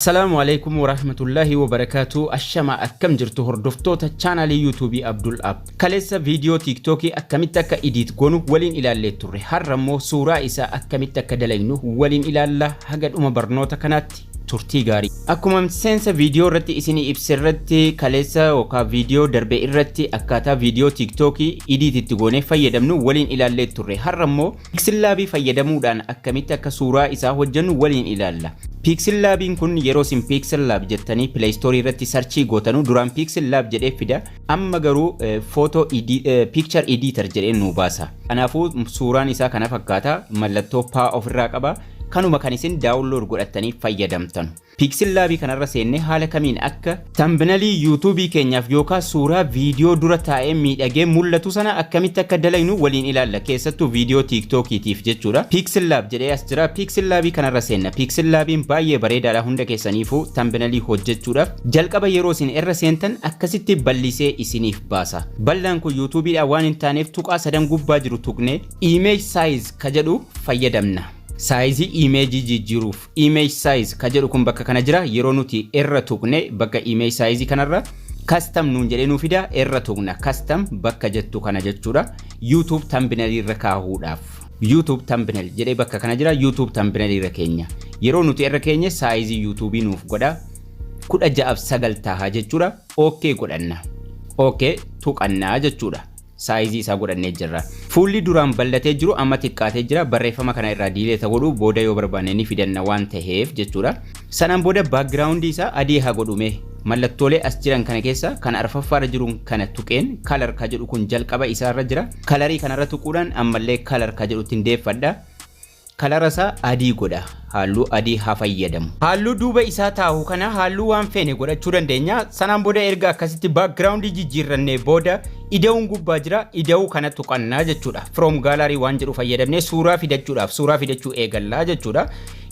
Assalamu alaikum warahmatullahi wabarakatuh. Ashama akkam jirtu hordoftoota channelii YouTube Abdul App. Kaleessa video TikTok akkamitti akka edit goonu waliin ilaallee turre. Har'ammoo suuraa isaa akkamitti akka dalagnu waliin ilaalla haga dhuma barnoota kanaatti turtii gaarii. Akkuma seensa video irratti isinii ibsirratti kaleessa yookaan video darbe irratti akkaataa video TikTok edit itti goonee fayyadamnu waliin ilaallee turre. Har'ammoo Pixel Lab fayyadamuudhaan akkamitti akka suuraa isaa hojjennu waliin ilaalla. Pixel Lab kun yeroo sin Pixel Lab jettanii Play Store irratti search gootanu duraan Pixel Lab jedhee fida amma garuu picture editor jedhee nu baasa. Kanaafuu suuraan isaa kana fakkaata mallattoo paa ofirraa qaba. Kanuma kan isin download godhatanii fayyadamtan. Pixel Lab kanarra seenne haala kamiin akka thumbnail YouTube keenyaaf yookaan suuraa video dura taa'ee miidhagee mul'atu sana akkamitti akka dalagnu waliin ilaalla. Keessattuu video TikTokitiif jechuudha. Pixel Lab jedhee as jira. Pixel Lab kanarra seenna. Pixel Lab baay'ee bareedaadha hunda keessaniifuu thumbnail hojjechuudhaaf jalqaba yeroo isin irra seentan akkasitti bal'isee isiniif baasa. Bal'aan kun YouTubeidha waan hin taaneef tuqaa sadan gubbaa jiru tuqne image size ka jedhu fayyadamna. Size image jijjiiruuf image size ka jedhu kun bakka kana jira. Yeroo nuti irra tuqne bakka image size kanarra custom nuun jedhee nu fida irra tuqna. Custom bakka jettu kana jechuudha. YouTube thumbnail irra kaahuudhaaf. YouTube thumbnail jedhee bakka kana jira. YouTube thumbnail irra keenya. Yeroo nuti irra keenya size YouTube nuuf godha 16:9 taha jechuudha. Okay godhanna. Okay tuqannaa jechuudha. Size isaa godhannee jirra. Fuulli duraan bal'atee jiru amma xiqqaatee jira. Barreeffama kana irraa delete godhu booda yoo barbaanne ni fidanna waan ta'eef jechuudha. Sanaan booda background isaa adii haa godhume. Mallattoolee as jiran kana keessa kan arfaffaarra jiru kana tuqeen color ka jedhu kun jalqaba isaarra jira. Colorii kanarra tuquudhaan ammallee color ka jedhutti deeffadha. Color isaa adii godha. Halluu adii haa fayyadamu. Halluu duuba isaa taa'u kana halluu waan feene godhachuu dandeenya. Sanaan booda erga akkasitti background jijjiirrannee booda ida'uun gubbaa jira. Ida'uu kana tuqannaa jechuudha. From gallery waan jedhu fayyadamnee suuraa fidachuudhaaf suuraa fidachuu eegallaa jechuudha.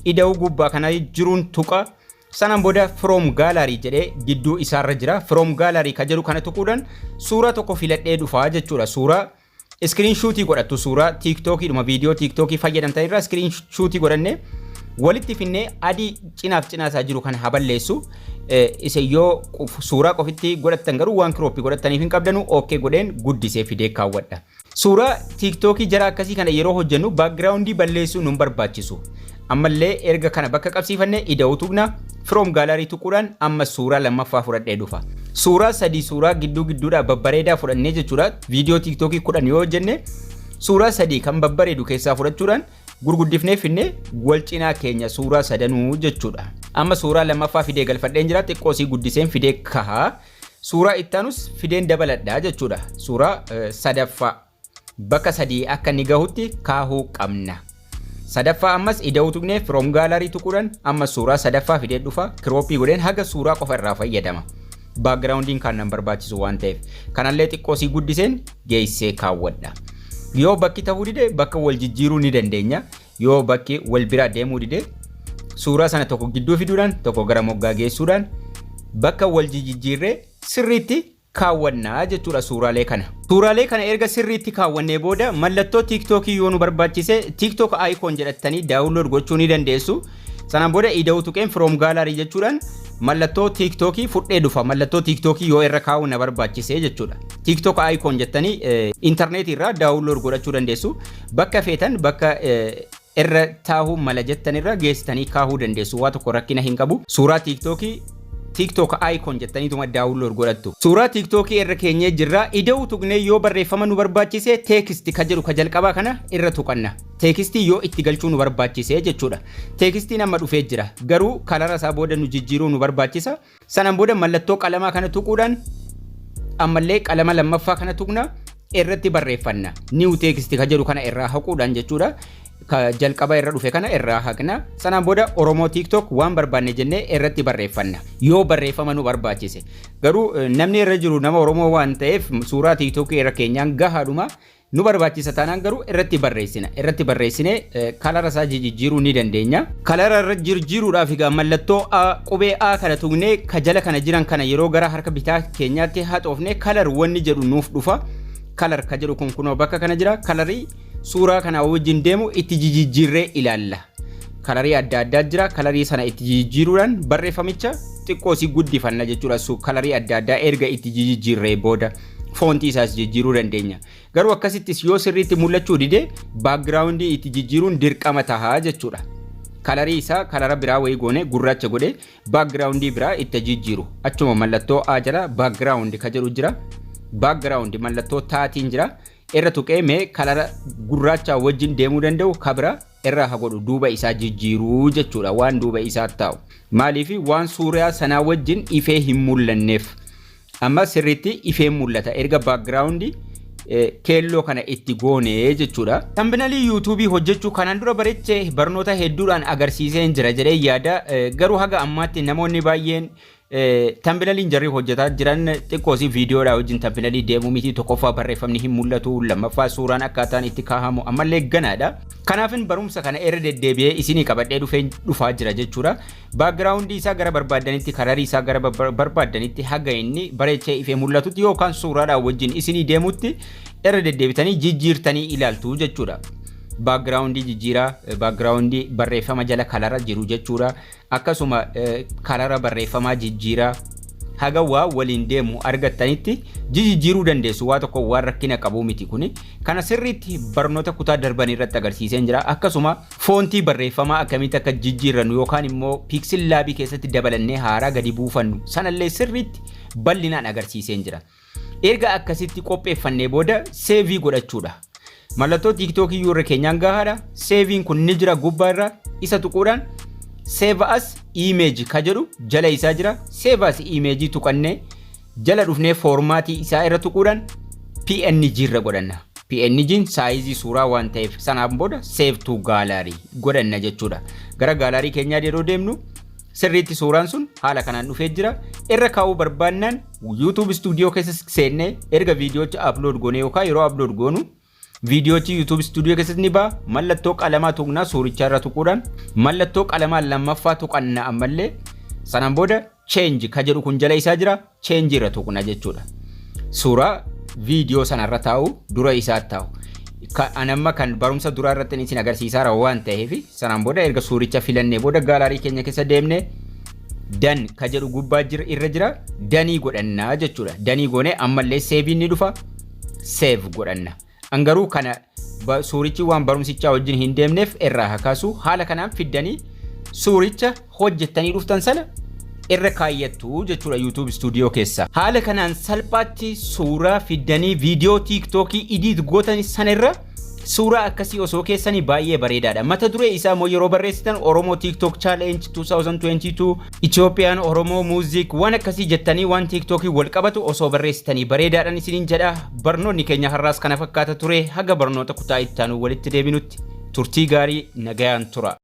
Ida'uu gubbaa kana jiruun tuqa. Sanaan booda from gallery jedhee gidduu isaarra jira. From gallery ka jedhu kana tuquudhaan suuraa tokko filadhee dhufaa jechuudha. Suuraa screenshot godhattu suuraa TikTok dhuma video TikTok fayyadamtan irraa screenshot godhanne walitti finne adii cinaaf cinaasaa jiru kan haballeessu isa yoo suuraa qofitti godhattan garuu waan crop godhattaniif hin qabdanu okay godheen guddisee fidee kaawwadha. Suuraa TikTok jara akkasii kana yeroo hojjennu background balleessuu nun barbaachisu. Ammallee erga kana bakka qabsiifanne ida'uu tuqna from gallery tuquudhaan amma suuraa lammaffaa fudhadhee dhufa. Suuraa sadii suuraa gidduudha babbareedaa fudhannee jechuudha. Video TikTok 10 yoo hojjenne suuraa sadii kan babbareedu keessaa fudhachuudhaan gurguddifnee finne wal cinaa keenya suuraa sadanuu jechuudha. Amma suuraa lammaffaa fidee galfadheen jira xiqqoosii guddiseen fidee kahaa. Suuraa ittaanus fideen dabaladhaa jechuudha. Suuraa sadaffaa bakka sadii akka ni gahutti kaahuu qabna. Sadaffaa ammas ida'uu tuqnee from gallery tuquudhaan amma suuraa sadaffaa fidee dhufa crop godheen haga suuraa qofa irraa fayyadama. Backgroundin kan nan barbaachisu waan ta'eef kanallee xiqqoosii guddiseen geessee kaawwadha. Yoo bakki ta'uu dide bakka wal jijjiiruu ni dandeenya. Yoo bakki wal bira deemuu dide suuraa sana tokko gidduu fiduudhaan tokko gara moggaa geessuudhaan bakka wal jijjiirree sirriitti kaawwannaa jechuudha suuraalee kana. Suuraalee kana erga sirriitti kaawwannee booda mallattoo TikTok yoo nu barbaachise TikTok icon jedhattanii download gochuu ni dandeessu. Sanaan booda ida'uu tuqeen from gallery jechuudhaan mallattoo TikTok fudhee dhufa. Mallattoo TikTok yoo irra kaa'u na barbaachise jechuudha. TikTok icon jettanii internet irraa download godhachuu dandeessu. Bakka feetan bakka irra taa'uu mala jettanirra geessitanii kaa'uu dandeessu. Waa tokko rakkina hin qabu. Suuraa TikTok icon jettanii tuma download godhattu. Suuraa TikTok irra keenyee jirra. Ida'uu tuqnee yoo barreeffama nu barbaachise text ka jedhu ka jalqabaa kana irra tuqanna. Text yoo itti galchuu nu barbaachise jechuudha. Text amma dhufee jira. Garuu kalara isaa booda nu jijjiiruu nu barbaachisa. Sanaan booda mallattoo qalamaa kana tuquudhaan ammallee qalama lammaffaa kana tuqna irratti barreeffanna. New text ka jedhu kana irraa haquudhaan jechuudha. Ka jalqaba irra dhufe kana irraa haqna. Sanaan booda Oromoo TikTok waan barbaanne jennee irratti barreeffanna. Yoo barreeffama nu barbaachise. Garuu namni irra jiru nama Oromoo waan ta'eef suuraa TikTok irra keenyaan gahaadhuma nu barbaachisa taanaan garuu irratti barreessina. Irratti barreessine kalara isaa jijjiiruu ni dandeenya. Kalara irra jijjiiruudhaaf egaa mallattoo qubee A kana tuqnee ka jala kana jiran kana yeroo gara harka bitaa keenyaatti haxoofne kalar wanni jedhu nuuf dhufa. Kalar ka jedhu kun kunoo bakka kana jira. Kalarii suuraa kana wajjin deemu itti jijjiirree ilaalla. kalarii adda addaa jira. Kalarii sana itti jijjiiruudhaan barreeffamicha xiqqoo si guddifanna jechuudha. Kalarii adda addaa erga itti jijjiirree booda foontii isaas jijjiiruu dandeenya. Garuu akkasittis yoo sirriitti mul'achuu dide baakgiraawundii itti jijjiiruun dirqama tahaa jechuudha. Kalarii isaa kalara biraa wayii goone gurraacha godhe baakgiraawundii biraa itti jijjiiru. Achuma mallattoo A jala baakgiraawundi ka jedhu jira. Baakgiraawundi mallattoo taatiin jira. Irra tuqee mee kalara gurraacha wajjin deemuu danda'u kabira irra haa godhu duuba isaa jijjiiruu jechuudha. Waan duuba isaa taa'u. Maaliif waan suuraa sanaa wajjin ifee hin mul'anneef. Amma sirriitti ifee mul'ata erga baakgiraawundi keelloo kana itti goonee jechuudha. Tambiinalii yuutuubii hojjechuu kanaan dura bareechee barnoota hedduudhaan agarsiisee jira jedhee yaada. Garuu haga ammaatti namoonni baay'een tambiinaliin jarri hojjetaa jiran xiqqoosi viidiyoodhaa wajjin tambiinalii deemuu miti. Tokkoffaa barreeffamni hin mul'atu, lammaffaa suuraan akkaataan itti kaahamu ammallee ganaadha. Kanaafin barumsa kana irra deddeebi'ee isinii qabadhee dhufaa jira jechuudha. Baakgiraawundii isaa gara barbaadanitti, kalarii isaa gara barbaadanitti haga inni bareechee ifee mul'atutti yookaan suuraadhaa wajjin isinii deemutti irra deddeebitanii jijjiirtanii ilaaltu jechuudha. Baakgiraawundii jijjiiraa, baakgiraawundii barreeffama jala kalara jiru jechuudha. Akkasuma kalara barreeffamaa jijjiiraa haga waa waliin deemu argattanitti jijjiiruu dandeessu. Waa tokko waan rakkina qabu miti kuni. Kana sirriitti barnoota kutaa darban irratti agarsiisee jira. Akkasuma foontii barreeffamaa akkamitti akka jijjiirrannu yookaan immoo piiksel laabii keessatti dabalannee haaraa gadi buufannu sanallee sirriitti bal'inaan agarsiisee jira. Erga akkasitti qopheeffannee booda seevii godhachuudha. Mallattoo TikTokii yoo irra keenyaan gahaadha. Seeviin kun ni jira gubbaarra isa tuquudhaan save as image ka jedhu jala isaa jira. Save as image tuqannee jala dhufnee foormaatii isaa irra tuquudhaan PNG irra godhanna. PNG'n saayizii suuraa waan ta'eef sanaan booda save to gallery godhanna jechuudha. Gara gallery keenyaa yeroo deemnu sirriitti suuraan sun haala kanaan dhufee jira. Irra kaa'uu barbaannaan YouTube Studio keessa seennee erga viidiyoocha upload goone yookaan yeroo upload goonu viidiyoochi YouTube Studio keessatti ni ba'a. Mallattoo qalamaa tuqnaa suuricha irra tuquudhaan mallattoo qalamaa lammaffaa tuqanna ammallee sanaan booda change ka jedhu kun jala isaa jira. Change irra tuqna jechuudha. Suuraa viidiyoo sanarra taa'u dura isaa taa'u. Anamma kan barumsa duraa irratti isin agarsiisaa waan ta'eef sanaan booda erga suuricha filannee booda gaalarii keenya keessa deemnee dan ka jedhu gubbaa irra jira. Danii godhannaa jechuudha. Danii goone ammallee save ni dhufa. Save godhanna. Angaruu kana suurichi waan barumsichaa wajjin hin deemneef irraa hakaasu haala kanaan fiddanii suuricha hojjettanii dhuftan sana irra kaayyattu jechuudha YouTube Studio keessa. Haala kanaan salphaatti suuraa fiddanii viidiyoo TikTokii edit gootan sana irra suuraa akkasii osoo keessanii baay'ee bareedaadha. Mata duree isaa immoo yeroo barreessitan Oromoo TikTok Challenge 2022 Ethiopian Oromoo Music waan akkasii jettanii waan TikTokii wal qabatu osoo barreessitanii bareedaadhaan isiniin jedha. Barnoonni keenya har'aas kana fakkaata ture. Haga barnoota kutaa itti aanu walitti deebinutti turtii gaarii nagayaan tura.